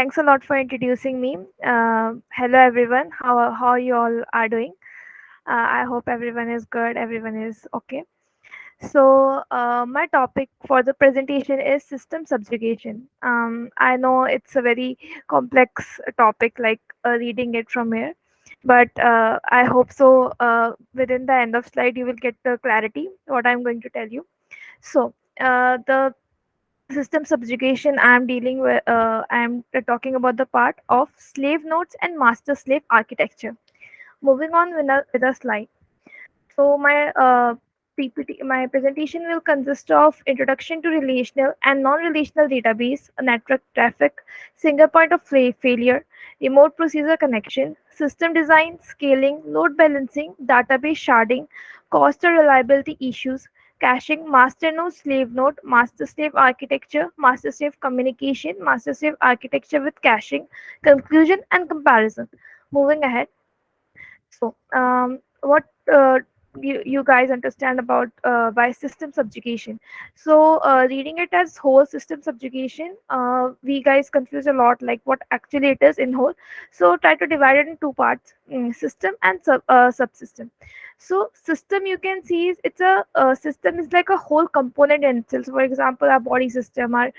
Thanks a lot for introducing me. Hello, everyone. How you all are doing? I hope everyone is good. Everyone is okay. My topic for the presentation is system subjugation. I know it's a very complex topic, like reading it from here, but I hope so. Within the end of slide, you will get the clarity what I'm going to tell you. The system subjugation I'm dealing with, I'm talking about the part of slave nodes and master slave architecture. Moving on with a slide. My presentation will consist of introduction to relational and non-relational database, network traffic, single point of failure, remote procedure connection, system design, scaling, load balancing, database sharding, cost or reliability issues, caching, master node, slave node, master slave architecture, master slave communication, master slave architecture with caching, conclusion and comparison. Moving ahead. What you guys understand about by system subjugation? Reading it as whole system subjugation, we guys confuse a lot, like what actually it is in whole. So try to divide it in two parts: system and subsystem. So system, you can see, is it's a system is like a whole component in itself. For example, our body system, our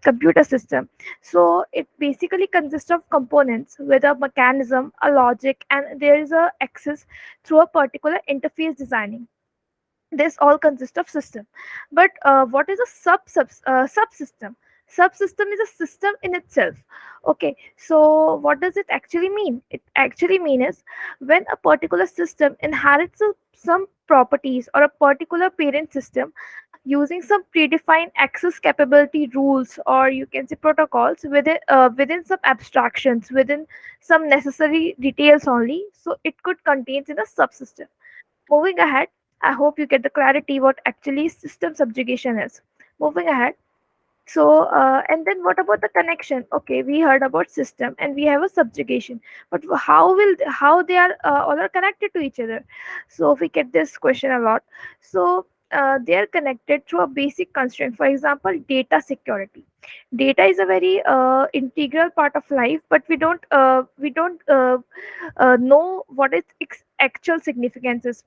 computer system. So it basically consists of components with a mechanism, a logic, and there is a access through a particular interface designing. This all consists of system. But what is a subsystem? Subsystem is a system in itself. Okay, so what does it actually mean? It actually means when a particular system inherits some properties or a particular parent system using some predefined access capability rules, or you can say protocols, within some abstractions, within some necessary details only, so it could contains in a subsystem. Moving ahead, I hope you get the clarity what actually system subjugation is. Moving ahead. And then what about the connection? Okay, we heard about system and we have a subjugation, but how they are all are connected to each other? So we get this question a lot. They are connected through a basic constraint. For example, data security. Data is a very integral part of life, but we don't know what its actual significance is.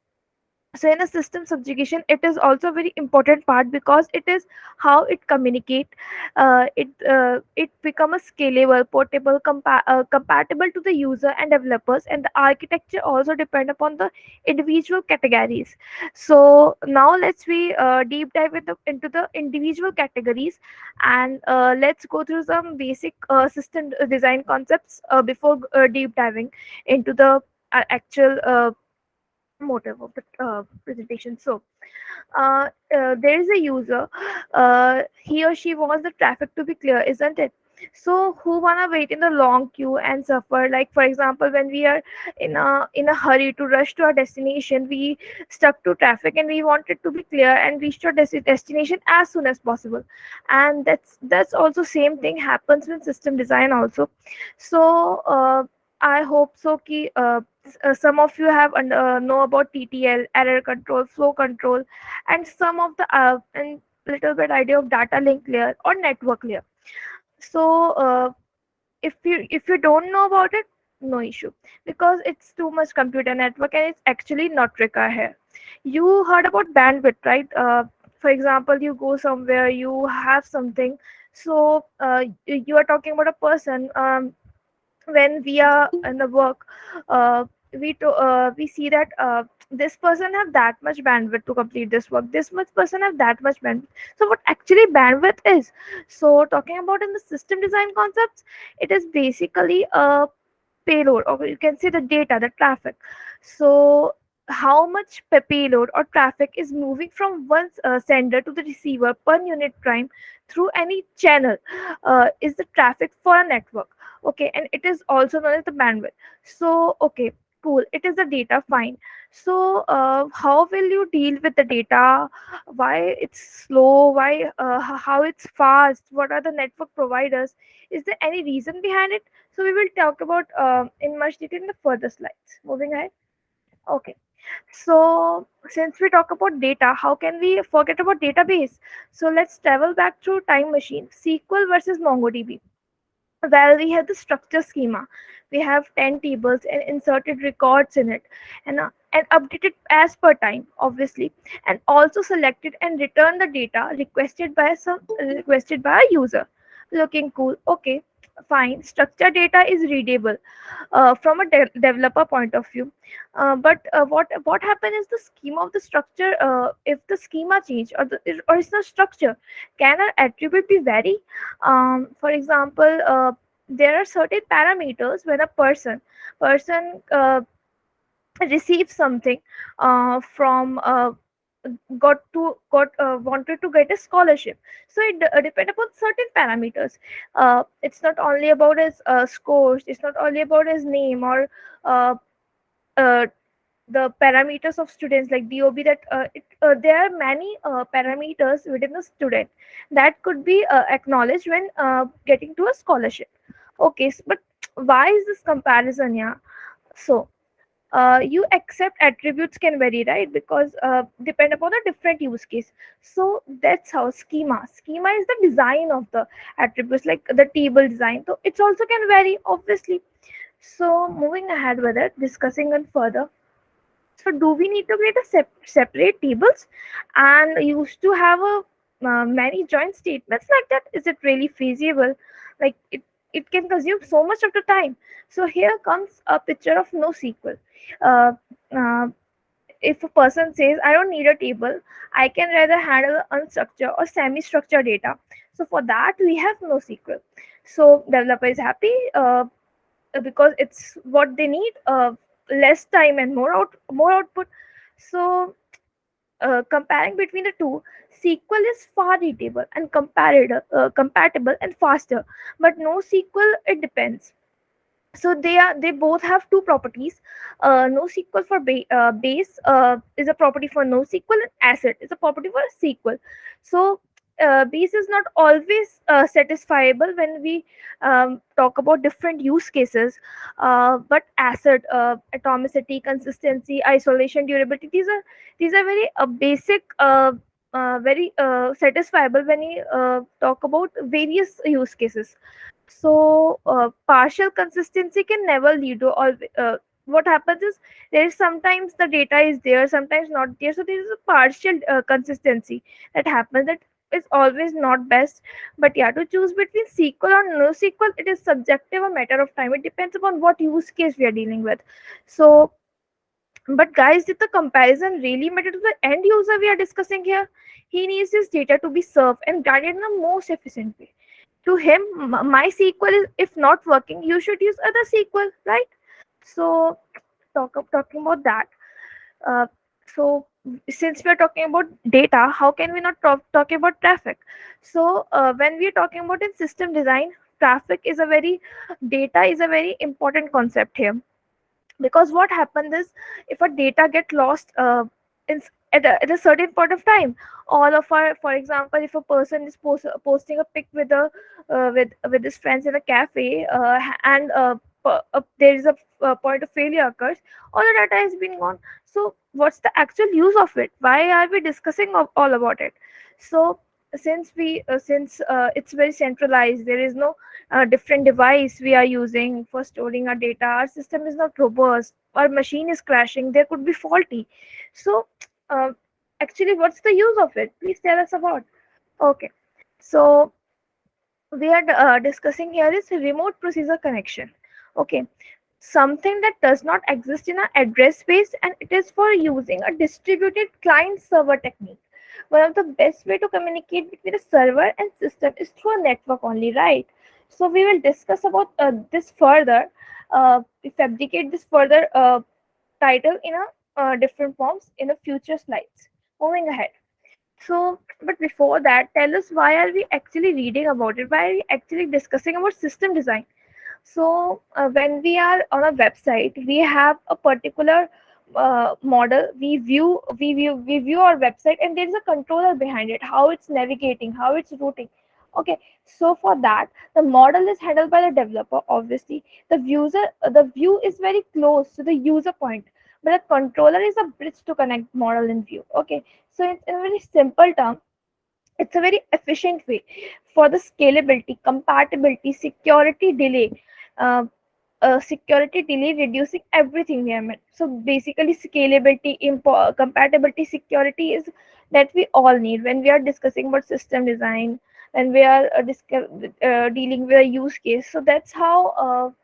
So in a system subjugation, it is also a very important part because it is how it communicate. It become a scalable, portable, compatible to the user and developers, and the architecture also depend upon the individual categories. So now let's we deep dive into the individual categories, and let's go through some basic system design concepts before deep diving into the actual motive of the presentation. There is a user. He or she wants the traffic to be clear, isn't it? So who wanna wait in the long queue and suffer? Like for example, when we are in a hurry to rush to our destination, we stuck to traffic and we want it to be clear and reach to our destination as soon as possible. And that's also same thing happens with system design also. I hope so ki some of you have know about TTL, error control, flow control, and some of the and little bit idea of data link layer or network layer. So if you don't know about it, no issue, because it's too much computer network and it's actually not required here. You heard about bandwidth, right? For example, you go somewhere, you have something. You are talking about a person. When we are in the work, we see that this person have that much bandwidth to complete this work, this much person have that much bandwidth. So what actually bandwidth is? So talking about in the system design concepts, it is basically a payload, or you can say the data, the traffic. So how much payload or traffic is moving from one sender to the receiver per unit time through any channel is the traffic for a network. Okay, and it is also known as the bandwidth. So okay, cool, it is the data, fine. So how will you deal with the data? Why it's slow? Why how it's fast? What are the network providers? Is there any reason behind it? So we will talk about in much detail in the further slides. Moving ahead. Okay. So since we talk about data, how can we forget about database? So let's travel back through time machine. SQL versus MongoDB. Well, we have the structure schema. We have 10 tables and inserted records in it, and updated as per time, obviously, and also selected and returned the data requested by a user. Looking cool. Okay, fine. Structure data is readable from a developer point of view. But what happened is the schema of the structure. If the schema change or the original structure, can an attribute be vary? For example, there are certain parameters when a person receives something from got wanted to get a scholarship. So it depend upon certain parameters. It's not only about his scores, it's not only about his name or uh, uh, the parameters of students like DOB, that there are many parameters within the student that could be acknowledged when getting to a scholarship. Okay, but why is this comparison? Yeah, so you accept attributes can vary, right? Because depend upon a different use case. So that's how schema is the design of the attributes, like the table design, so it's also can vary, obviously. So moving ahead with it, discussing it further. So do we need to create a separate tables and used to have a many joint statements like that? Is it really feasible? Like it can consume so much of the time. So here comes a picture of NoSQL. Uh, uh, if a person says, I don't need a table, I can rather handle unstructured or semi-structured data. So for that, we have NoSQL. So developer is happy because it's what they need, less time and more output. So comparing between the two, SQL is far readable and compatible and faster, but NoSQL, it depends. So they both have two properties. NoSQL for base is a property for NoSQL, and asset is a property for SQL. So base is not always satisfiable when we talk about different use cases, but asset, atomicity, consistency, isolation, durability, these are very basic, very satisfiable when we talk about various use cases. So partial consistency can never lead to all. What happens is, there is sometimes the data is there, sometimes not there, so there is a partial consistency that happens, that is always not best. But yeah, to choose between SQL or NoSQL, it is subjective, a matter of time. It depends upon what use case we are dealing with. So, but guys, did the comparison really matter to the end user we are discussing here? He needs his data to be served and done in the most efficient way. To him, my SQL is, if not working, you should use other SQL, right? So talking about that. Uh, so since we are talking about data, how can we not talk about traffic? So when we are talking about in system design, traffic is a very data is a very important concept here. Because what happens is, if a data get lost in, at a certain point of time, all of our, for example, if a person is posting a pic with a with his friends in a cafe, and there is a point of failure occurs, all the data has been gone. So what's the actual use of it? Why are we discussing all about it? So since it's very centralized, there is no different device we are using for storing our data, our system is not robust, our machine is crashing, there could be faulty. So uh, actually, what's the use of it? Please tell us about. Okay, so we are discussing here is remote procedure connection. Okay, something that does not exist in an address space, and it is for using a distributed client server technique. One of the best way to communicate between a server and system is through a network only, right? So we will discuss about this further. We fabricate this further title in a different forms in the future slides. Moving ahead. So, but before that, tell us, why are we actually reading about it? Why are we actually discussing about system design? So when we are on a website, we have a particular model. We view our website, and there is a controller behind it, how it's navigating, how it's routing. Okay, so for that, the model is handled by the developer. Obviously, the view is very close to the user point, but the controller is a bridge to connect model and view. Okay, so in a very simple term, It's a very efficient way for the scalability, compatibility, security delay, reducing everything we have met. So basically, scalability, compatibility, security is that we all need when we are discussing about system design, when we are dealing with a use case. So that's how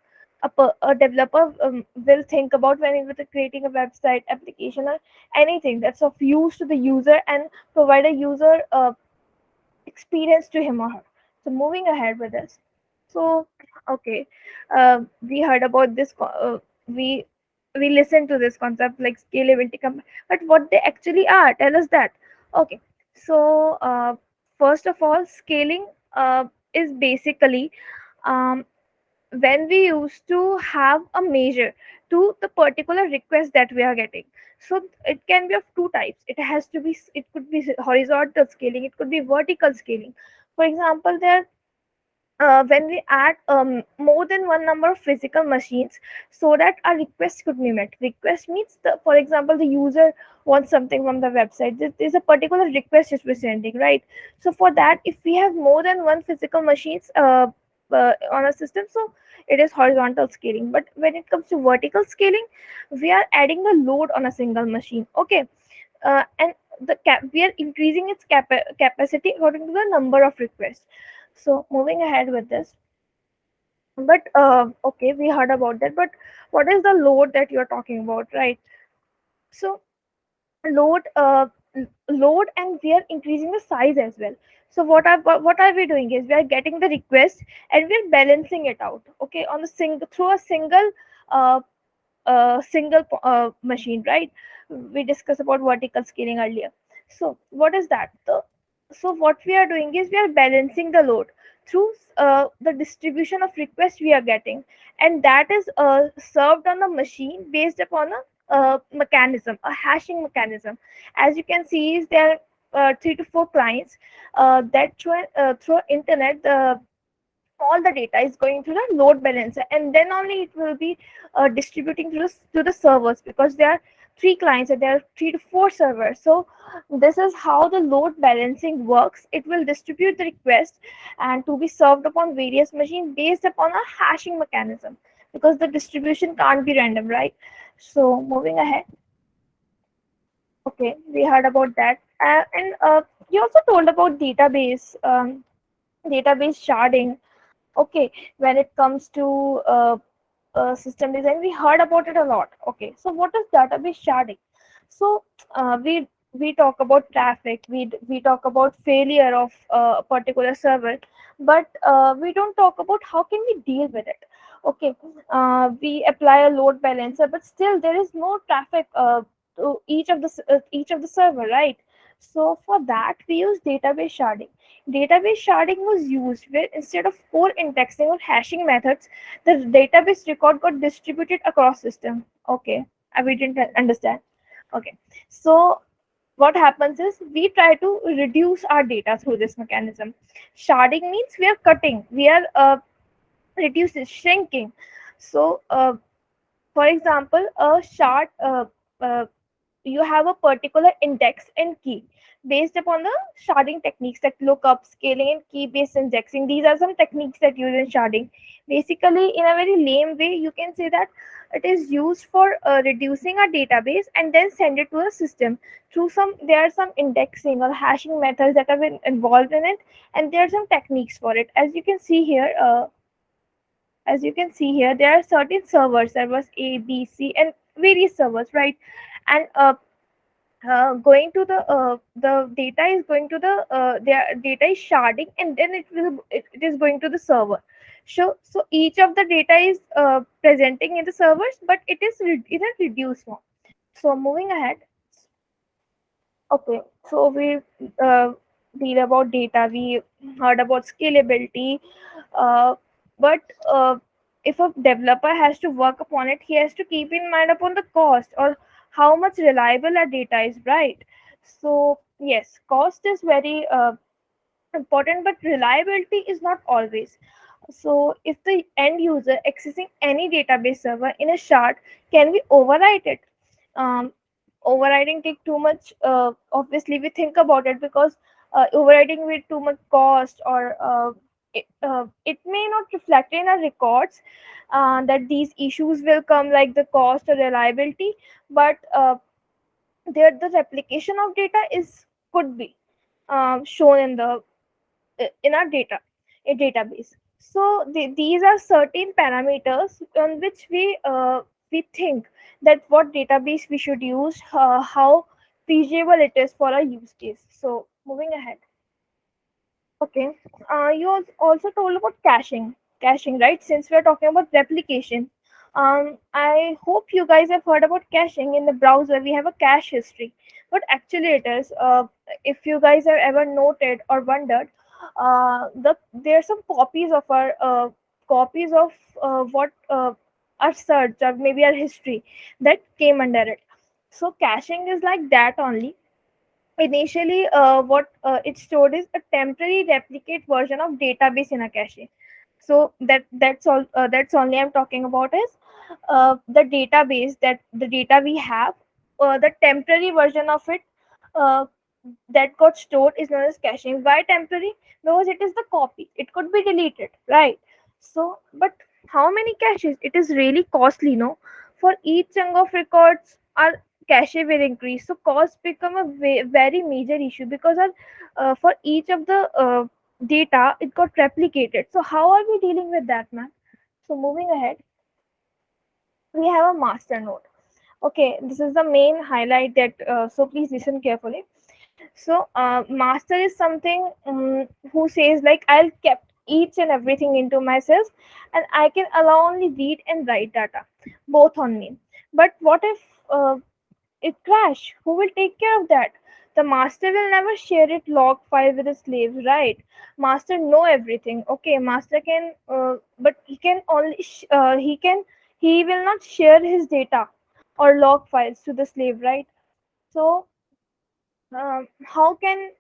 a developer will think about when they're creating a website, application, or anything that's of use to the user and provide a user experience to him or her. So moving ahead with this. So okay, we heard about this. We listened to this concept like scalability, but what they actually are? Tell us that. Okay. So first of all, scaling is basically um, when we used to have a measure to the particular request that we are getting. So it can be of two types. It could be horizontal scaling, it could be vertical scaling. For example, there when we add more than one number of physical machines so that a request could be met. Request means, for example, the user wants something from the website. There's a particular request is presenting, right? So for that, if we have more than one physical machines on a system, so it is horizontal scaling. But when it comes to vertical scaling, we are adding the load on a single machine. Okay, and we are increasing its capacity according to the number of requests. So moving ahead with this, but okay, we heard about that, but what is the load that you're talking about, right? So load load, and we are increasing the size as well. So what are we doing is we are getting the request and we are balancing it out, okay, on the single through a uh, single machine, right? We discussed about vertical scaling earlier. So what is that? So what we are doing is we are balancing the load through the distribution of requests we are getting, and that is served on the machine based upon a mechanism, a hashing mechanism. As you can see, is there three to four clients that through internet, all the data is going through the load balancer, and then only it will be distributing to the servers, because there are three clients and there are three to four servers. So this is how the load balancing works. It will distribute the request and to be served upon various machines based upon a hashing mechanism, because the distribution can't be random, right? So moving ahead, okay, we heard about that. And you also told about database sharding. Okay, when it comes to system design, we heard about it a lot. Okay, so what is database sharding? So we talk about traffic, we talk about failure of a particular server, but we don't talk about how can we deal with it. Okay, we apply a load balancer, but still there is no traffic to each of the server, right? So for that we use database sharding. Database sharding was used where instead of core indexing or hashing methods, the database record got distributed across system. Okay, we didn't understand. Okay, so what happens is we try to reduce our data through this mechanism. Sharding means we are cutting, we are reducing, shrinking. So for example, a shard, you have a particular index and key based upon the sharding techniques, like lookup, scaling, and key based indexing. These are some techniques that use in sharding. Basically, in a very lame way, you can say that it is used for reducing a database and then send it to a system through some. There are some indexing or hashing methods that have been involved in it, and there are some techniques for it. As you can see here, there are certain servers A, B, C, and various servers, right? And going to the data is going to their data is sharding, and then it is going to the server. So each of the data is presenting in the servers, but it is in a reduced form. So moving ahead, okay, so we uh, read about data, we heard about scalability, uh, but if a developer has to work upon it, he has to keep in mind upon the cost or how much reliable our data is, right? So yes, cost is very important, but reliability is not always. So if the end user accessing any database server in a shard, can we overwrite it? um, Overriding take too much, obviously we think about it, because overriding with too much cost, or it may not reflect in our records that these issues will come, like the cost or reliability, but there the replication of data is could be shown in our a database. So these are certain parameters on which we think that what database we should use, how feasible it is for a use case. So moving ahead. Okay. You also told about caching, right? Since we're talking about replication, I hope you guys have heard about caching. In the browser, we have a cache history. What actually it is, if you guys have ever noted or wondered, there are some copies of what our search or maybe our history that came under it. So caching is like that only. Initially, what it stored is a temporary replicate version of database in a cache. So that's all. That's only I'm talking about is the database, that the data we have, the temporary version of it uh, that got stored is known as caching. Why temporary? Because it is the copy. It could be deleted, right? So, but how many caches? It is really costly, no? For each chunk of records, our cache will increase. So costs become a very major issue, because for each of the data, it got replicated. So how are we dealing with that, man? So moving ahead, we have a master node. Okay, this is the main highlight that. So please listen carefully. So, master is something who says like I'll kept each and everything into myself, and I can allow only read and write data, both on me. But what if it crash? Who will take care of that? The master will never share it log file with the slave, right? Master know everything. Okay, master can, but he can only he will not share his data or log files to the slave, right? So um, how can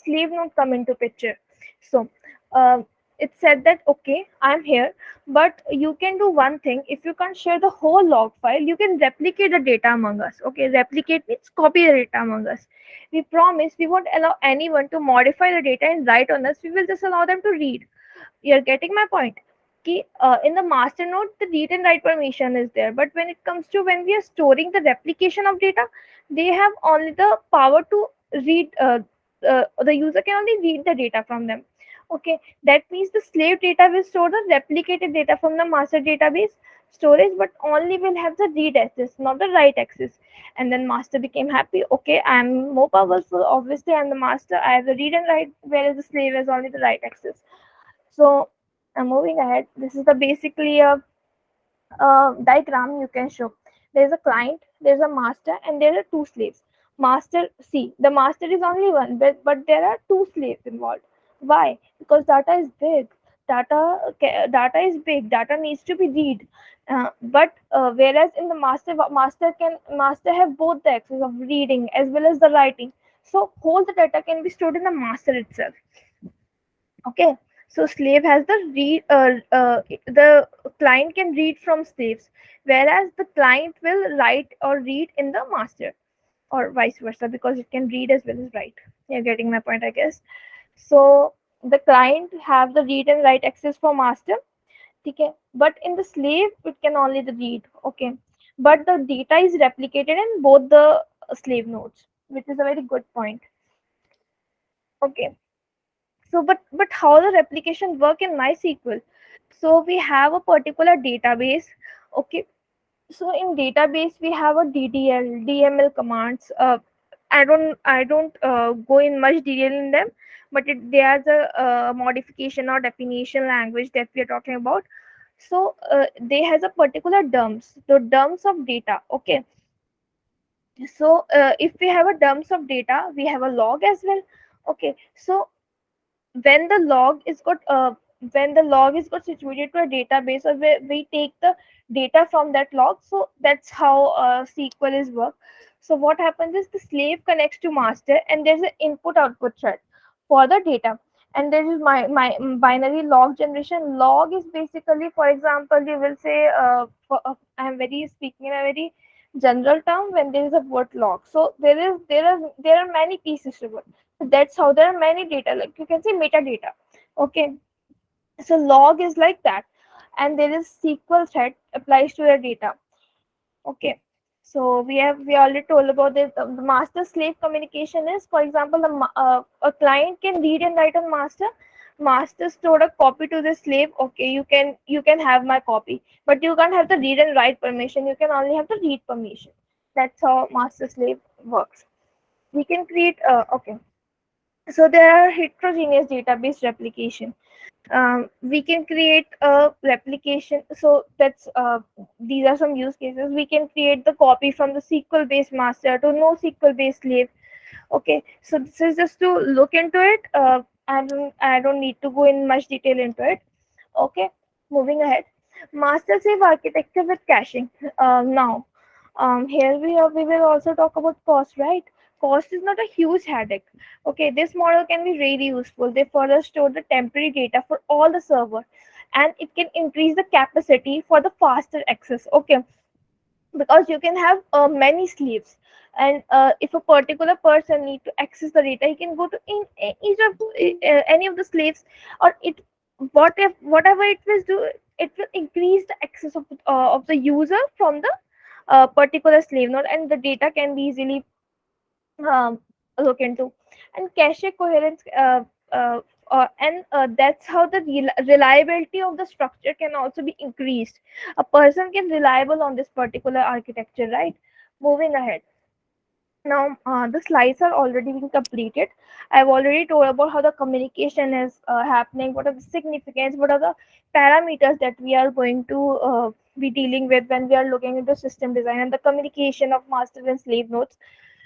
slave not come into picture? So um, it said that okay, I'm here, but you can do one thing. If you can't share the whole log file, you can replicate the data among us. Okay, replicate means copy the data among us. We promise we won't allow anyone to modify the data and write on us. We will just allow them to read. You're getting my point. In the master node, the read and write permission is there, but when it comes to when we are storing the replication of data, they have only the power to read. The user can only read the data from them. Okay, that means the slave data will store the replicated data from the master database storage, but only will have the read access, not the write access. And then master became happy. Okay, I'm more powerful. Obviously, I'm the master. I have the read and write, whereas the slave has only the write access. So I'm moving ahead. This is the basically a diagram you can show. There's a client, there's a master, and there are two slaves. Master, see, the master is only one, but there are two slaves involved. Why? Because data is big. Data is big. Data needs to be read. But whereas in the master have both the access of reading as well as the writing. So whole the data can be stored in the master itself. Okay, so slave has the client can read from slaves, whereas the client will write or read in the master, or vice versa, because it can read as well as write. You're getting my point, I guess. So the client have the read and write access for master. Okay, but in the slave it can only the read. Okay, but the data is replicated in both the slave nodes, which is a very good point. Okay, so but how the replication work in MySQL? So we have a particular database. Okay, so in database we have a DDL, DML commands. I don't go in much detail in them, but they are the modification or definition language that we are talking about. So they has a particular dumps, the dumps of data. Okay, so if we have a dumps of data, we have a log as well. Okay, so when the log is got situated to a database, or we take the data from that log, so that's how SQL is work. So what happens is the slave connects to master, and there's an input output thread for the data, and there is my binary log generation. Log is basically, for example, you will say I'm very speaking in a very general term when there is a word log. So there are many pieces to it. So that's how there are many data, like you can say metadata. Okay, so log is like that, and there is SQL thread applies to the data. Okay, so we already told about this. The master slave communication is, for example, a client can read and write on master. Master stored a copy to the slave. Okay, you can have my copy, but you can't have the read and write permission. You can only have the read permission. That's how master slave works. We can create. Okay, so there are heterogeneous database replication. We can create a replication. So that's these are some use cases. We can create the copy from the SQL based master to no SQL based slave. Okay, so this is just to look into it. I don't need to go in much detail into it. Okay, moving ahead. Master slave architecture with caching. Now, here we will also talk about cost, right? Cost is not a huge headache. Okay, this model can be really useful. They further store the temporary data for all the server, and it can increase the capacity for the faster access. Okay, because you can have many sleeves, and if a particular person need to access the data, he can go to each of any of the slaves, or it whatever it will do, it will increase the access of the user from the particular slave node, and the data can be easily um, look into. And cache coherence, and that's how the reliability of the structure can also be increased. A person can reliable on this particular architecture, right? Moving ahead. Now, the slides are already being completed. I've already told about how the communication is happening, what are the significance, what are the parameters that we are going to be dealing with when we are looking into system design and the communication of master and slave nodes.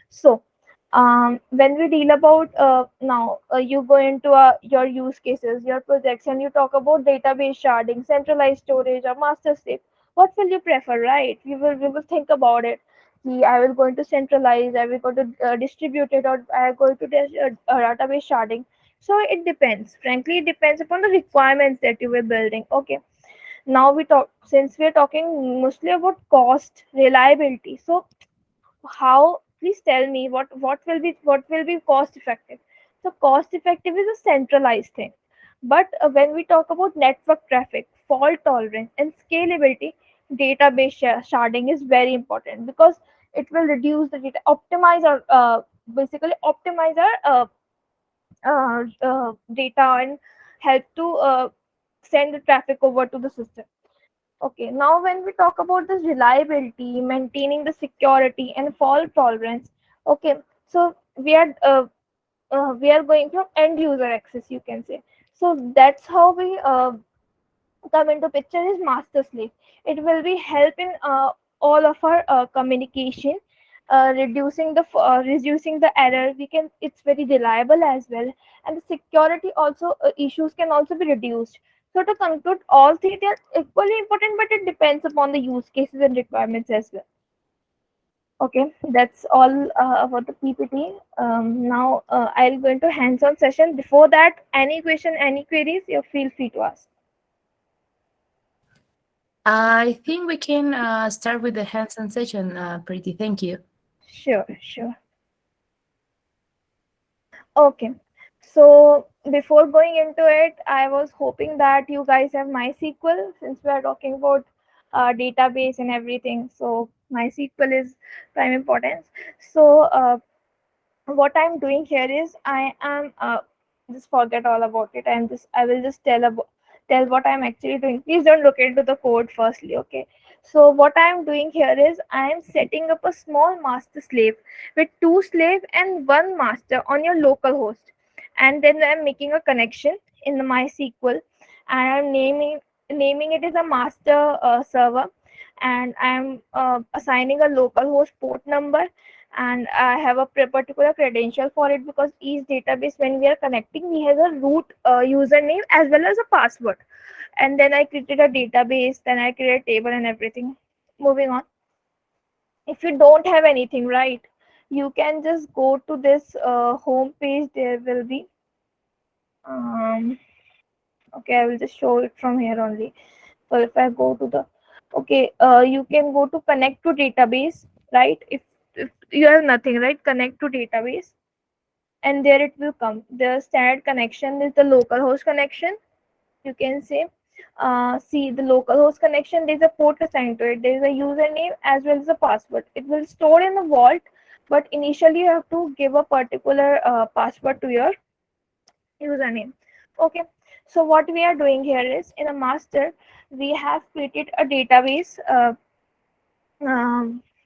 So, when we deal about now, you go into your use cases, your projects, and you talk about database sharding, centralized storage, or master slave. What will you prefer, right? We will think about it. I will going to centralize, I will go to distribute it, or I am going to database sharding. So it depends. Frankly, it depends upon the requirements that you were building. Okay. Now we talk, since we are talking mostly about cost, reliability. So how, please tell me what will be cost effective. So cost effective is a centralized thing, but when we talk about network traffic, fault tolerance, and scalability, database sharding is very important, because it will reduce the data, optimize our basically optimize our data, and help to send the traffic over to the system. Okay, now when we talk about this reliability, maintaining the security and fault tolerance, okay, so we are going from end user access, you can say. So that's how we come into picture is master slave. It will be help in all of our communication, reducing the error. We can, it's very reliable as well, and the security also issues can also be reduced. So to conclude, all three, they are equally important, but it depends upon the use cases and requirements as well. Okay, that's all about the PPT. Now I'll go into hands-on session. Before that, any question, any queries, you feel free to ask. I think we can start with the hands-on session, Preeti. Thank you. Sure, sure. Okay. So before going into it, I was hoping that you guys have MySQL, since we are talking about database and everything. So MySQL is prime importance. So what I'm doing here is I am just forget all about it. I will just tell what I'm actually doing. Please don't look into the code firstly, okay? So what I'm doing here is I am setting up a small master slave with two slave and one master on your local host, and then I'm making a connection in the MySQL, and I'm naming it as a master server, and I'm assigning a local host port number, and I have a particular credential for it, because each database when we are connecting, we have a root username as well as a password. And then I created a database, then I created a table and everything. Moving on. If you don't have anything, right, you can just go to this home page. There will be okay, I will just show it from here only. So if I go to the, okay, you can go to connect to database. right? If you have nothing, right, connect to database, and there it will come. The standard connection is the localhost connection, you can say. See, the localhost connection, there's a port assigned to it, there's a username as well as a password. It will store in the vault, but initially you have to give a particular password to your username. Okay, so what we are doing here is, in a master we have created a database.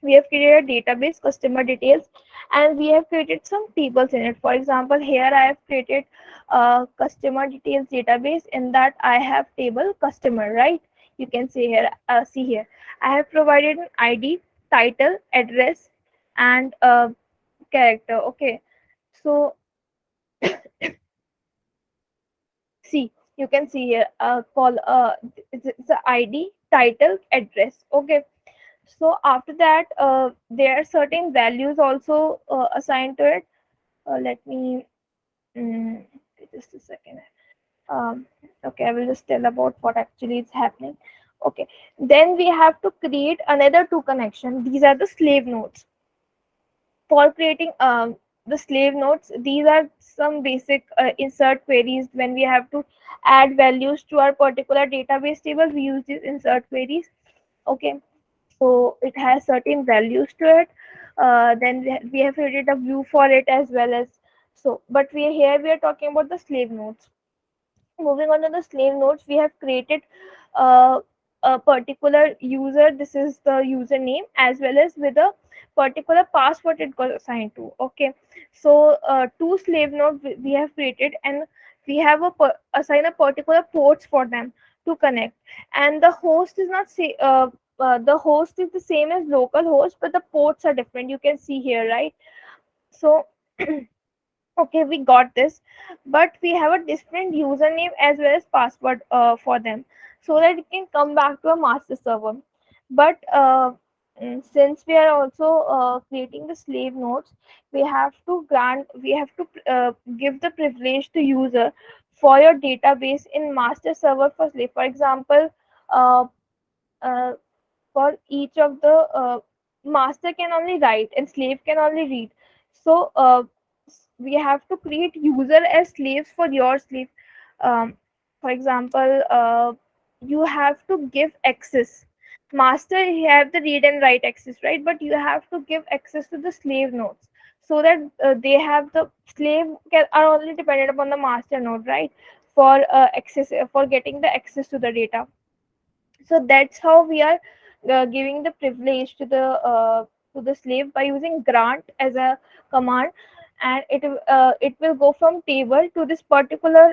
We have created a database, customer details, and we have created some tables in it. For example, here I have created a customer details database. In that I have table customer, right? You can see here, I have provided an ID, title, address, and character. Okay, so see, you can see here, call it's a ID, title, address. Okay, so after that, there are certain values also assigned to it. Let me just a second. um, okay, I will just tell about what actually is happening. Okay, then we have to create another two connection. These are the slave nodes. For creating the slave nodes, these are some basic insert queries. When we have to add values to our particular database table, we use these insert queries. Okay, so it has certain values to it. Then we have created a view for it as well as. So but we are talking about the slave nodes. Moving on to the slave nodes, we have created uh, a particular user. This is the username as well as with a particular password it got assigned to. Okay, so two slave nodes we have created, and we have assign a particular ports for them to connect. And the host is not say the host is the same as local host, but the ports are different. You can see here, right? So okay, we got this, but we have a different username as well as password for them, so that it can come back to a master server. But since we are also creating the slave nodes, we have to give the privilege to user for your database in master server for slave. For example, uh, uh, for each of the master can only write and slave can only read. So we have to create user as slaves for your slave. For example, you have to give access. Master have the read and write access, right? But you have to give access to the slave nodes, so that they have the are only dependent upon the master node, right? For access, for getting the access to the data. So that's how we are giving the privilege to the slave by using grant as a command. And it will go from table to this particular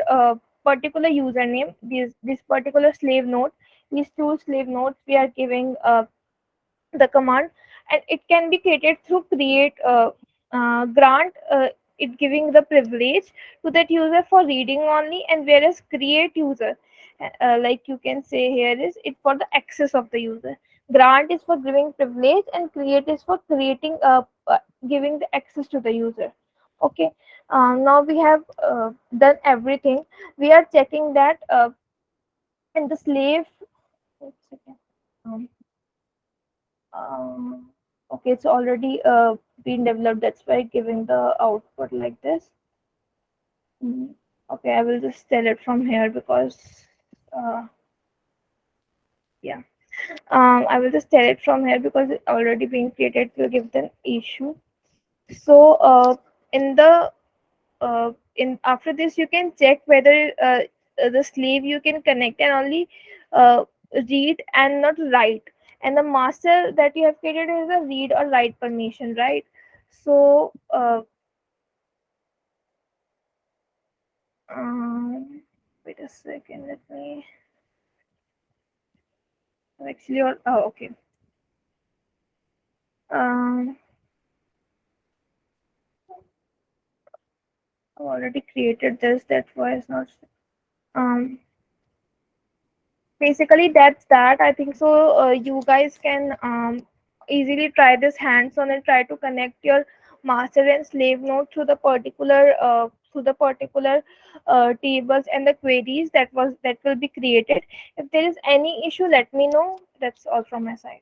username, this particular slave node. These two slave nodes we are giving the command, and it can be created through create grant, it giving the privilege to that user for reading only, and whereas create user, like you can say here, is it for the access of the user. Grant is for giving privilege, and create is for creating giving the access to the user. Okay, now we have done everything. We are checking that in the slave. Wait a second. Um, um, okay, it's already been developed. That's why giving the output like this. Mm, okay, I will just tell it from here because uh, yeah, I will just tell it from here because it already been created. Will give the issue. So in the in after this, you can check whether the slave you can connect and only uh, read and not write, and the master that you have created is a read or write permission, right? So wait a second, let me actually, oh, okay. um I've already created this, that's why it's not. um Basically that's that, I think. So you guys can easily try this hands on and try to connect your master and slave node through the particular tables and the queries that will be created. If there is any issue, let me know. That's all from my side.